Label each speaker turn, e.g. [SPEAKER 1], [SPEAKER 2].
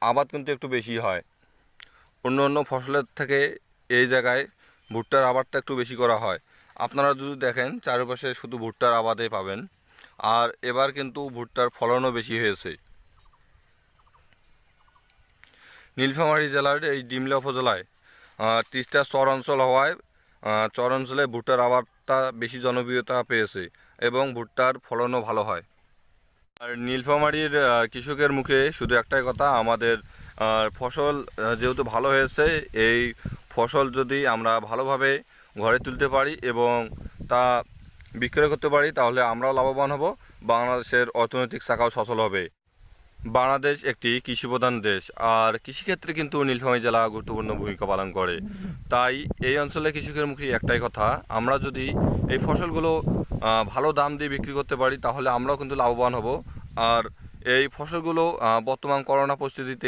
[SPEAKER 1] আবাদ কিন্তু একটু বেশি হয়। অন্য অন্য ফসলের থেকে এই জায়গায় ভুট্টার আবাদটা একটু বেশি করা হয়। আপনারা যদি দেখেন চারপাশে শুধু ভুট্টার আবাদই পাবেন। আর এবার কিন্তু ভুট্টার ফলনও বেশি হয়েছে। নীলফামারী জেলার এই ডিমলা উপজেলায় তিস্তা চর অঞ্চল হওয়ায় চর অঞ্চলে ভুট্টার আবাদটা বেশি জনপ্রিয়তা পেয়েছে এবং ভুট্টার ফলনও ভালো হয়। আর নীলফামারীর কৃষকের মুখে শুধু একটাই কথা, আমাদের ফসল যেহেতু ভালো হয়েছে, এই ফসল যদি আমরা ভালোভাবে ঘরে তুলতে পারি এবং তা বিক্রয় করতে পারি তাহলে আমরাও লাভবান হব, বাংলাদেশের অর্থনৈতিক চাকাও সচল হবে। বাংলাদেশ একটি কৃষিপ্রধান দেশ, আর কৃষিক্ষেত্রে কিন্তু নীলফামারী জেলা গুরুত্বপূর্ণ ভূমিকা পালন করে। তাই এই অঞ্চলে কৃষকের মুখে একটাই কথা, আমরা যদি এই ফসলগুলো ভালো দাম দিয়ে বিক্রি করতে পারি তাহলে আমরাও কিন্তু লাভবান হব। আর এই ফসলগুলো বর্তমান করোনা পরিস্থিতিতে